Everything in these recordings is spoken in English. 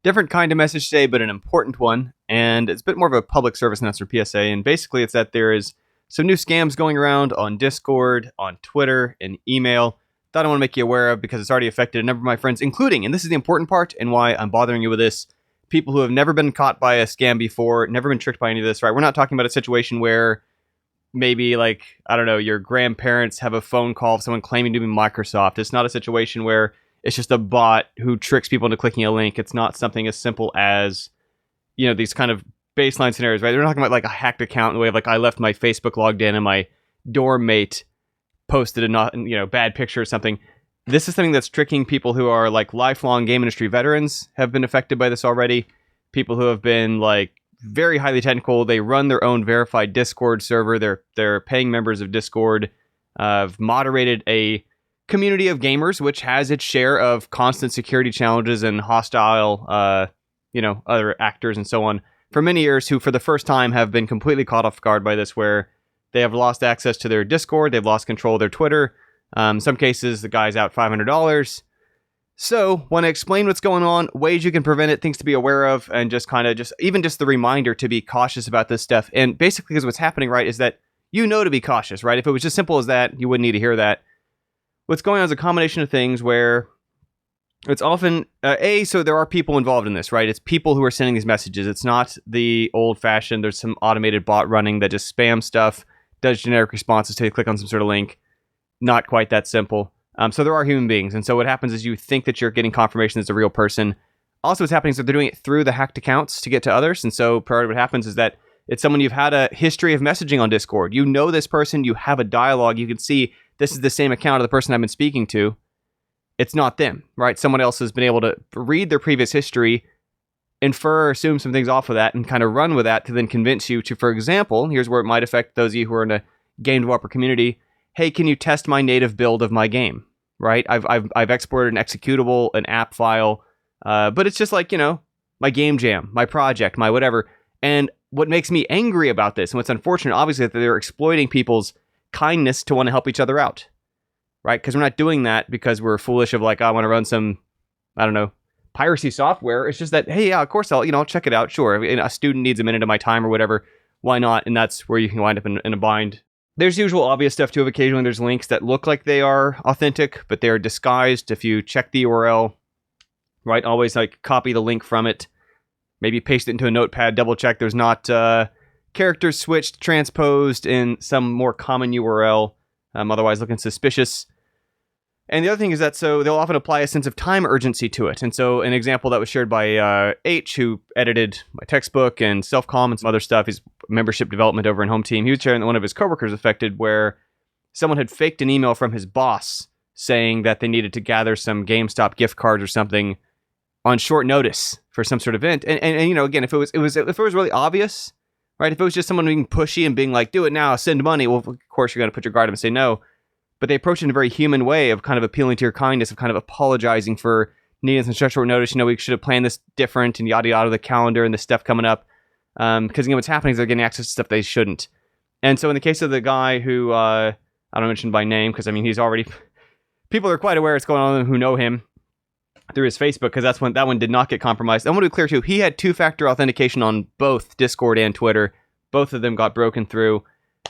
Different kind of message today, but an important one. And it's a bit more of a public service announcement or PSA. And basically, it's that there is some new scams going around on Discord, on Twitter, and email that I want to make you aware of because it's already affected a number of my friends, including, and this is the important part and why I'm bothering you with this, people who have never been caught by a scam before, never been tricked by any of this, right? We're not talking about a situation where maybe, like, I don't know, your grandparents have a phone call of someone claiming to be Microsoft. It's not a situation where it's just a bot who tricks people into clicking a link. It's not something as simple as, you know, these kind of baseline scenarios, right? They're talking about like a hacked account in the way of like I left my Facebook logged in and my dorm mate posted a not, you know, bad picture or something. This is something that's tricking people who are like lifelong game industry veterans have been affected by this already. People who have been like very highly technical. They run their own verified Discord server. They're paying members of Discord. Have moderated a community of gamers, which has its share of constant security challenges and hostile, other actors and so on for many years, who for the first time have been completely caught off guard by this, where they have lost access to their Discord, they've lost control of their Twitter. In some cases, the guy's out $500. So, want to explain what's going on, ways you can prevent it, things to be aware of, and just kind of even the reminder to be cautious about this stuff. And basically, because what's happening, right, is that you know to be cautious, right? If it was just simple as that, you wouldn't need to hear that. What's going on is a combination of things where it's often, so there are people involved in this, right? It's people who are sending these messages. It's not the old-fashioned, there's some automated bot running that just spams stuff, does generic responses till you click on some sort of link. Not quite that simple. So there are human beings. And so what happens is you think that you're getting confirmation it's a real person. Also what's happening is that they're doing it through the hacked accounts to get to others. And so part of what happens is that it's someone you've had a history of messaging on Discord. You know this person, you have a dialogue, you can see this is the same account of the person I've been speaking to. It's not them, right? Someone else has been able to read their previous history, infer, assume some things off of that, and kind of run with that to then convince you to, for example, here's where it might affect those of you who are in a game developer community. Hey, can you test my native build of my game, right? I've exported an executable, an app file, but it's just like, you know, my game jam, my project, my whatever. And what makes me angry about this, and what's unfortunate, obviously, that they're exploiting people's kindness to want to help each other out, right? Because we're not doing that because we're foolish of like, I want to run some, I don't know, piracy software. It's just that, hey, yeah, of course I'll check it out. Sure, if a student needs a minute of my time or whatever, why not? And that's where you can wind up in a bind. There's usual obvious stuff too. Occasionally there's links that look like they are authentic, but they're disguised. If you check the URL, right, always like copy the link from it, maybe paste it into a notepad, double check there's not characters switched, transposed in some more common URL, otherwise looking suspicious. And the other thing is that so they'll often apply a sense of time urgency to it. And so an example that was shared by H, who edited my textbook and Self-Calm and some other stuff, his membership development over in Home Team, he was sharing that one of his coworkers affected where someone had faked an email from his boss saying that they needed to gather some GameStop gift cards or something on short notice for some sort of event. And you know, again, if it was really obvious, right? If it was just someone being pushy and being like, do it now, send money, well, of course you're going to put your guard up and say no. But they approach it in a very human way of kind of appealing to your kindness, of kind of apologizing for needing some such short notice. You know, we should have planned this different and yada yada, the calendar and the stuff coming up. Because, you know, what's happening is they're getting access to stuff they shouldn't. And so in the case of the guy who, I don't mention by name, because, I mean, he's already, people are quite aware what's going on who know him through his Facebook, because that one did not get compromised. I want to be clear, too, he had two-factor authentication on both Discord and Twitter. Both of them got broken through.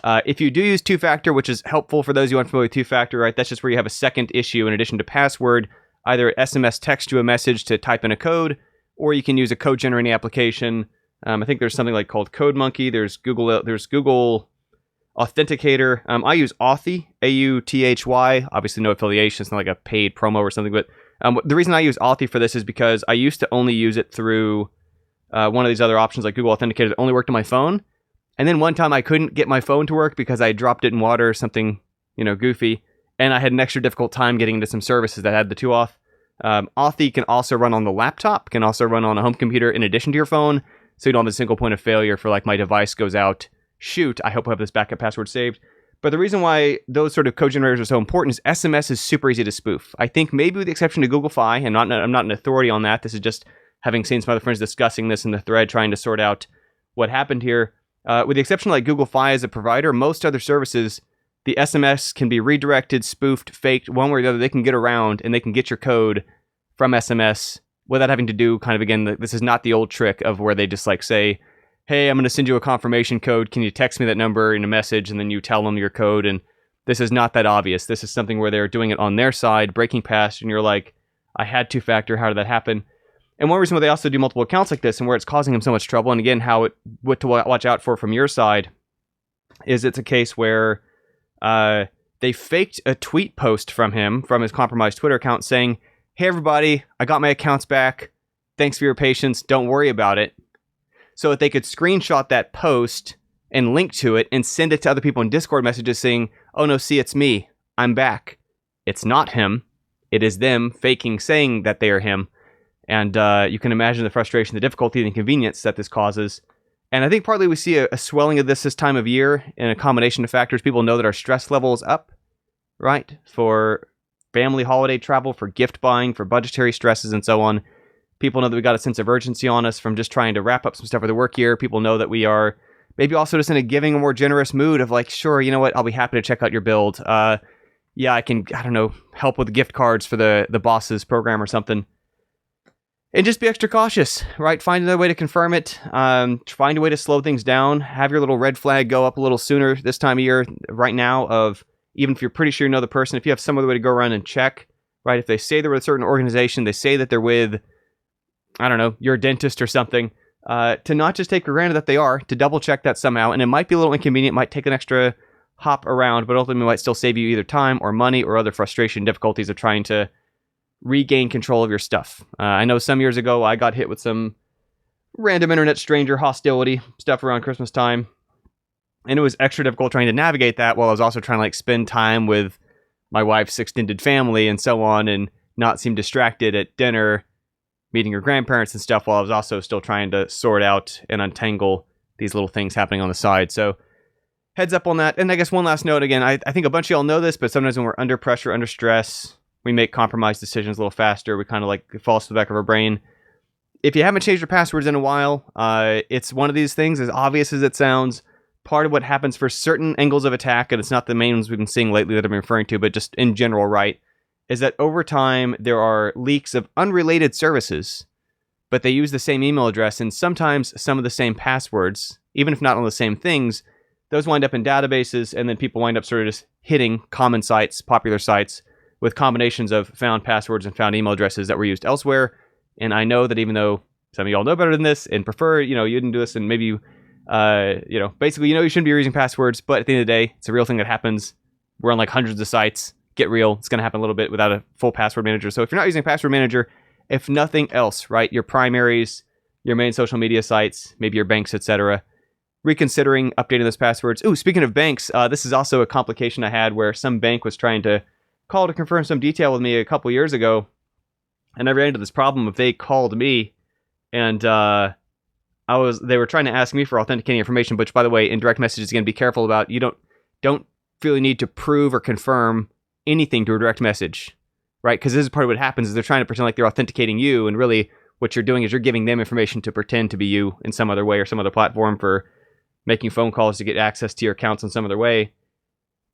If you do use two-factor, which is helpful for those who aren't familiar with two-factor, right? That's just where you have a second issue in addition to password. Either SMS text you a message to type in a code, or you can use a code generating application. I think there's something like called Code Monkey. There's Google Authenticator. I use Authy, Authy. Obviously, no affiliation. It's not like a paid promo or something. But the reason I use Authy for this is because I used to only use it through one of these other options like Google Authenticator that only worked on my phone. And then one time I couldn't get my phone to work because I dropped it in water or something, you know, goofy. And I had an extra difficult time getting into some services that had the two auth. Authy can also run on the laptop, can also run on a home computer in addition to your phone. So you don't have a single point of failure for like my device goes out. Shoot, I hope I have this backup password saved. But the reason why those sort of code generators are so important is SMS is super easy to spoof. I think maybe with the exception to Google Fi, and I'm not an authority on that. This is just having seen some other friends discussing this in the thread, trying to sort out what happened here. With the exception of like Google Fi as a provider, most other services, the SMS can be redirected, spoofed, faked, one way or the other. They can get around and they can get your code from SMS without having to do kind of, again, this is not the old trick of where they just like say, hey, I'm going to send you a confirmation code. Can you text me that number in a message? And then you tell them your code. And this is not that obvious. This is something where they're doing it on their side, breaking past, and you're like, I had two-factor. How did that happen? And one reason why they also do multiple accounts like this and where it's causing them so much trouble, and again, what to watch out for from your side, is it's a case where they faked a tweet post from his compromised Twitter account saying, hey, everybody, I got my accounts back. Thanks for your patience. Don't worry about it. So that they could screenshot that post and link to it and send it to other people in Discord messages saying, oh no, see, it's me. I'm back. It's not him. It is them faking saying that they are him. And you can imagine the frustration, the difficulty, the inconvenience that this causes. And I think partly we see a swelling of this time of year in a combination of factors. People know that our stress level is up, right? For family holiday travel, for gift buying, for budgetary stresses, and so on. People know that we got a sense of urgency on us from just trying to wrap up some stuff for the work year. People know that we are maybe also just in a giving, a more generous mood of like, sure, you know what, I'll be happy to check out your build. Yeah, I can, I don't know, help with gift cards for the boss's program or something. And just be extra cautious, right? Find another way to confirm it. Find a way to slow things down. Have your little red flag go up a little sooner this time of year, right now, of even if you're pretty sure you know the person, if you have some other way to go around and check, right? If they say they're with a certain organization, they say that they're with, I don't know, your dentist or something, to not just take for granted that they are, to double check that somehow. And it might be a little inconvenient, might take an extra hop around, but ultimately might still save you either time or money or other frustration, difficulties of trying to regain control of your stuff. I know some years ago I got hit with some random internet stranger hostility stuff around Christmas time. And it was extra difficult trying to navigate that while I was also trying to like spend time with my wife's extended family and so on, and not seem distracted at dinner, meeting her grandparents and stuff, while I was also still trying to sort out and untangle these little things happening on the side. So heads up on that. And I guess one last note, again, I think a bunch of y'all know this, but sometimes when we're under pressure, under stress, we make compromised decisions a little faster. We kind of like it falls to the back of our brain. If you haven't changed your passwords in a while, it's one of these things, as obvious as it sounds, part of what happens for certain angles of attack, and it's not the main ones we've been seeing lately that I've been referring to, but just in general, right, is that over time there are leaks of unrelated services, but they use the same email address and sometimes some of the same passwords, even if not on the same things. Those wind up in databases, and then people wind up sort of just hitting common sites, popular sites, with combinations of found passwords and found email addresses that were used elsewhere. And I know that even though some of y'all know better than this and prefer, you didn't do this, and maybe you, basically, you shouldn't be using passwords, but at the end of the day, it's a real thing that happens. We're on like hundreds of sites. Get real. It's going to happen a little bit without a full password manager. So if you're not using a password manager, if nothing else, right, your primaries, your main social media sites, maybe your banks, etc., reconsidering updating those passwords. Ooh, speaking of banks, this is also a complication I had where some bank was trying to call to confirm some detail with me a couple years ago, and I ran into this problem of they called me, and they were trying to ask me for authenticating information, which, by the way, in direct messages, again, be careful about. You don't really need to prove or confirm anything to a direct message, right? Because this is part of what happens is they're trying to pretend like they're authenticating you, and really what you're doing is you're giving them information to pretend to be you in some other way or some other platform for making phone calls to get access to your accounts in some other way.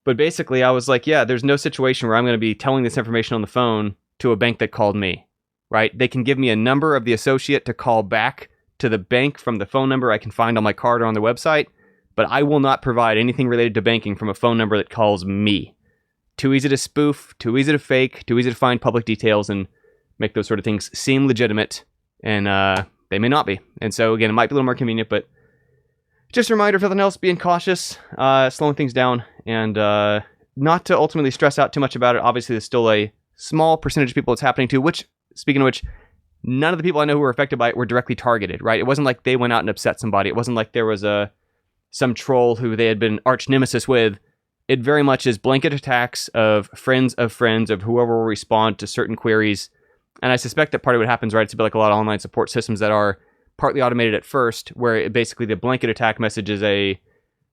But basically, I was like, yeah, there's no situation where I'm going to be telling this information on the phone to a bank that called me, right? They can give me a number of the associate to call back to the bank from the phone number I can find on my card or on their website, but I will not provide anything related to banking from a phone number that calls me. Too easy to spoof, too easy to fake, too easy to find public details and make those sort of things seem legitimate, and they may not be. And so, again, it might be a little more convenient, but just a reminder, if nothing else, being cautious, slowing things down, and not to ultimately stress out too much about it. Obviously, there's still a small percentage of people it's happening to, which, speaking of which, none of the people I know who were affected by it were directly targeted, right? It wasn't like they went out and upset somebody. It wasn't like there was some troll who they had been arch nemesis with. It very much is blanket attacks of friends of whoever will respond to certain queries. And I suspect that part of what happens, right, it's a bit like a lot of online support systems that are partly automated at first, where basically the blanket attack message is a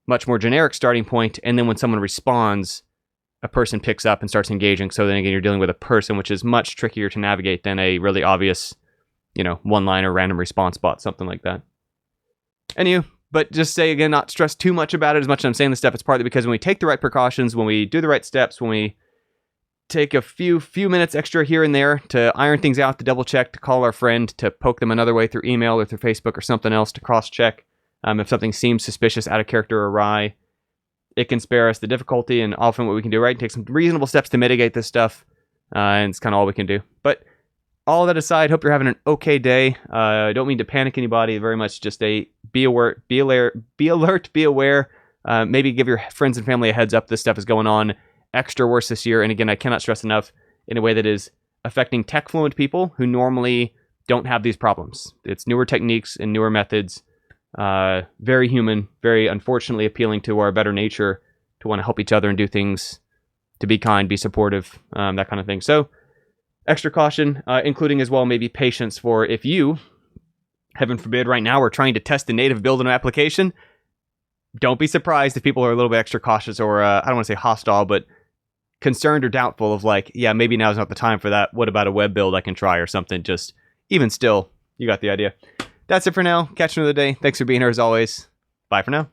much more generic starting point, and then when someone responds, a person picks up and starts engaging. So then again, you're dealing with a person, which is much trickier to navigate than a really obvious, one-liner random response bot, something like that. Anywho, but just say again, not stress too much about it as much as I'm saying this stuff. It's partly because when we take the right precautions, when we do the right steps, when we take a few minutes extra here and there to iron things out, to double check, to call our friend, to poke them another way through email or through Facebook or something else to cross check. If something seems suspicious, out of character, or awry, it can spare us the difficulty, and often what we can do, right, take some reasonable steps to mitigate this stuff, and it's kind of all we can do. But all that aside, hope you're having an okay day. I don't mean to panic anybody, very much just be aware, be alert, be aware. Maybe give your friends and family a heads up this stuff is going on extra worse this year. And again, I cannot stress enough, in a way that is affecting tech fluent people who normally don't have these problems. It's newer techniques and newer methods. Very human, very unfortunately appealing to our better nature to want to help each other and do things, to be kind, be supportive, that kind of thing. So extra caution, including as well maybe patience for if you, heaven forbid, right now are trying to test a native build in an application. Don't be surprised if people are a little bit extra cautious, or I don't want to say hostile, but concerned or doubtful of like, yeah, maybe now's not the time for that. What about a web build I can try or something? Just even still, you got the idea. That's it for now. Catch you another day. Thanks for being here as always. Bye for now.